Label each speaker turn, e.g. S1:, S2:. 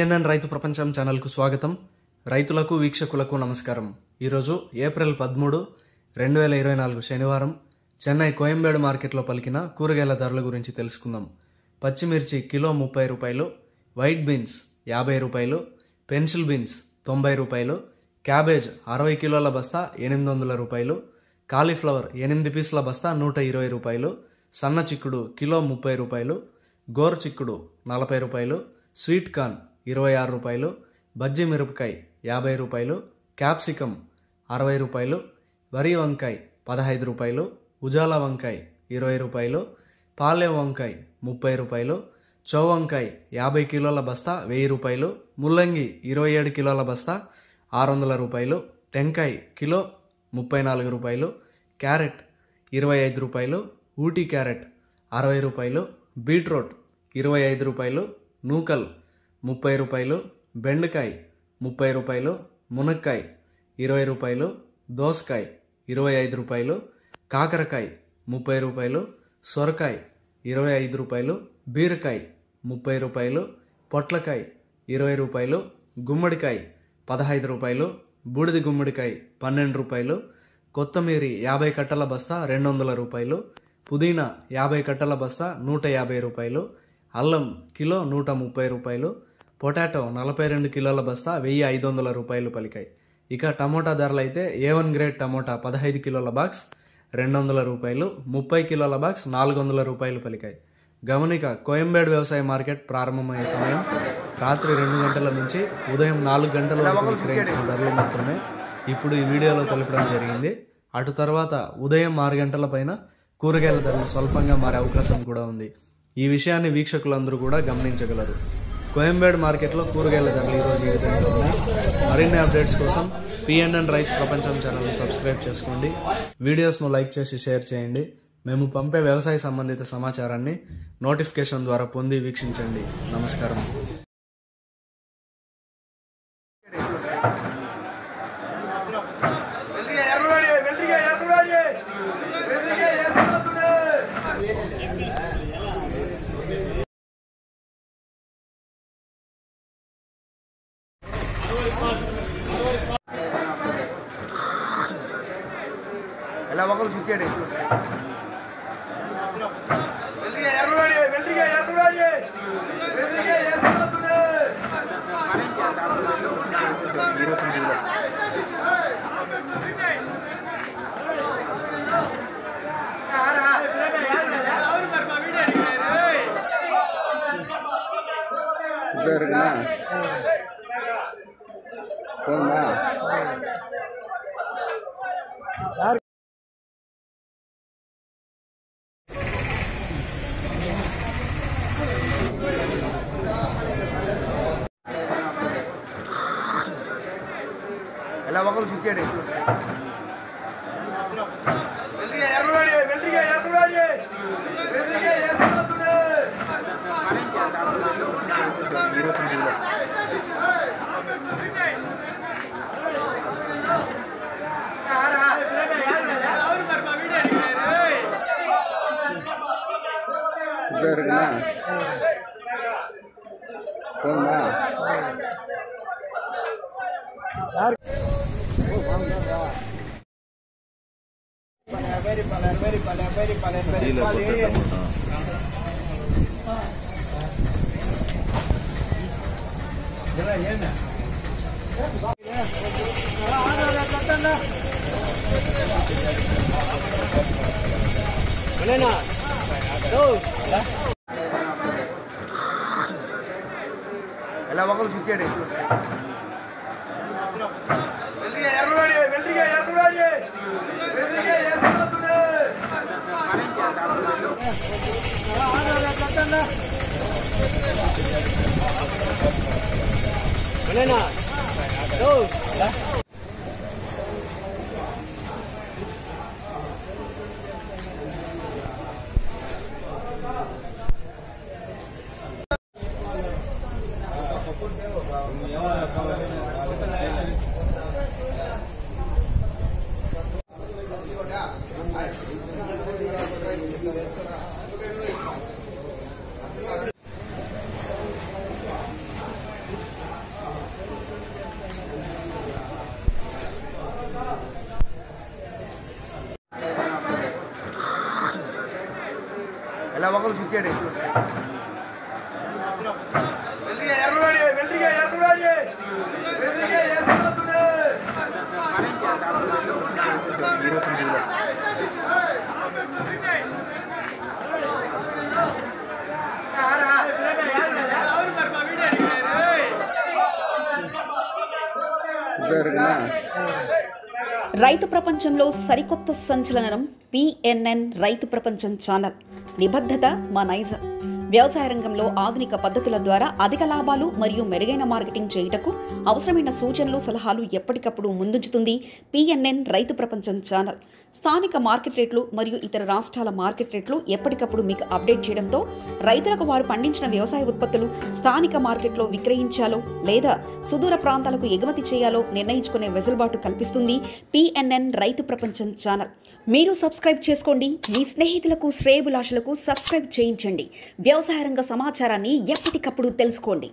S1: PNN రైతు ప్రపంచం ఛానల్కు స్వాగతం. రైతులకు వీక్షకులకు నమస్కారం. ఈరోజు ఏప్రిల్ 13, 2024 శనివారం చెన్నై కోయంబేడు మార్కెట్లో పలికిన కూరగాయల ధరల గురించి తెలుసుకుందాం. పచ్చిమిర్చి కిలో 30 రూపాయలు, వైట్ బీన్స్ 50 రూపాయలు, పెన్సిల్ బీన్స్ 90 రూపాయలు, క్యాబేజ్ 60 కిలోల బస్తా 800 రూపాయలు, కాలీఫ్లవర్ 8 పీసుల బస్తా 120 రూపాయలు, సన్న చిక్కుడు కిలో 30 రూపాయలు, గోరు చిక్కుడు 40 రూపాయలు, స్వీట్ కార్న్ 26 రూపాయలు, బజ్జీ మిరపకాయ 50 రూపాయలు, క్యాప్సికమ్ 60 రూపాయలు, వరి వంకాయ 15 రూపాయలు, ఉజాలా వంకాయ 20 రూపాయలు, పాలే వంకాయ 30 రూపాయలు, చౌవంకాయ 50 కిలోల బస్తా 1000 రూపాయలు, ముల్లంగి 27 కిలోల బస్తా 600 రూపాయలు, టెంకాయ కిలో 34 రూపాయలు, క్యారెట్ 25 రూపాయలు, ఊటీ క్యారెట్ 60 రూపాయలు, బీట్రూట్ 25 రూపాయలు, నూకల్ 30 రూపాయలు, బెండకాయ 30 రూపాయలు, మునక్కాయ 20 రూపాయలు, దోసకాయ 25 రూపాయలు, కాకరకాయ 30 రూపాయలు, సొరకాయ 25 రూపాయలు, బీరకాయ 30 రూపాయలు, పొట్లకాయ 20 రూపాయలు, గుమ్మడికాయ 15 రూపాయలు, బూడిది గుమ్మడికాయ 12 రూపాయలు, కొత్తమీరి 50 కట్టల బస్తా 200 రూపాయలు, పుదీనా 50 కట్టల బస్తా 150 రూపాయలు, అల్లం కిలో 130 రూపాయలు, పొటాటో 42 కిలోల బస్తా 1500 రూపాయలు పలికాయి. ఇక టమోటా ధరలు అయితే A1 గ్రేడ్ టమోటా 15 కిలోల బాక్స్ 200 రూపాయలు, 30 కిలోల బాక్స్ 400 రూపాయలు పలికాయి. గమనిక, కోయంబేడు వ్యవసాయ మార్కెట్ ప్రారంభమయ్యే సమయం రాత్రి 2 గంటల నుంచి ఉదయం 4 గంటల వరకు విక్రయించిన ధరలు మాత్రమే ఇప్పుడు ఈ వీడియోలో తెలపడం జరిగింది. అటు తర్వాత ఉదయం 6 గంటల పైన కూరగాయల ధరలు స్వల్పంగా మారే అవకాశం కూడా ఉంది. ఈ విషయాన్ని వీక్షకులందరూ కూడా గమనించగలరు. కోయంబేడు మార్కెట్లో కూరగాయల ధరలు ఈరోజు ఈ విధంగా ఉన్నాయి. మరిన్ని అప్డేట్స్ కోసం పిఎన్ఎన్ రైతు ప్రపంచం ఛానల్ని సబ్స్క్రైబ్ చేసుకోండి. వీడియోస్ను లైక్ చేసి షేర్ చేయండి. మేము పంపే వ్యవసాయ సంబంధిత సమాచారాన్ని నోటిఫికేషన్ ద్వారా పొంది వీక్షించండి. నమస్కారం.
S2: ఎలా ఒకరు చిచ్చాడు ఎలా ఒకరు చిచ్చాడు ఎలా ఒకరు చిచ్చాడు ಎಲ್ಲ ಮಕ್ಕಳು ಸುತ್ತಿಯಾಡಿ
S3: రైతు ప్రపంచంలో సరికొత్త సంచలనం పిఎన్ఎన్ రైతు ప్రపంచం ఛానల్. నిబద్ధత మా నైజం. వ్యవసాయ రంగంలో ఆధునిక పద్ధతుల ద్వారా అధిక లాభాలు మరియు మెరుగైన మార్కెటింగ్ చేయుటకు అవసరమైన సూచనలు, సలహాలు ఎప్పటికప్పుడు ముందుంచుతుంది పిఎన్ఎన్ రైతు ప్రపంచం ఛానల్. స్థానిక మార్కెట్ రేట్లు మరియు ఇతర రాష్ట్రాల మార్కెట్ రేట్లు ఎప్పటికప్పుడు మీకు అప్డేట్ చేయడంతో రైతులకు వారు పండించిన వ్యవసాయ ఉత్పత్తులు స్థానిక మార్కెట్లో విక్రయించాలో లేదా సుదూర ప్రాంతాలకు ఎగుమతి చేయాలో నిర్ణయించుకునే వెసులుబాటు కల్పిస్తుంది పిఎన్ఎన్ రైతు ప్రపంచం ఛానల్. మీరు సబ్స్క్రైబ్ చేసుకోండి. మీ స్నేహితులకు, శ్రేయోభిలాషులకు సబ్స్క్రైబ్ చేయించండి. వ్యవసాయ రంగ సమాచారాన్ని ఎప్పటికప్పుడు తెలుసుకోండి.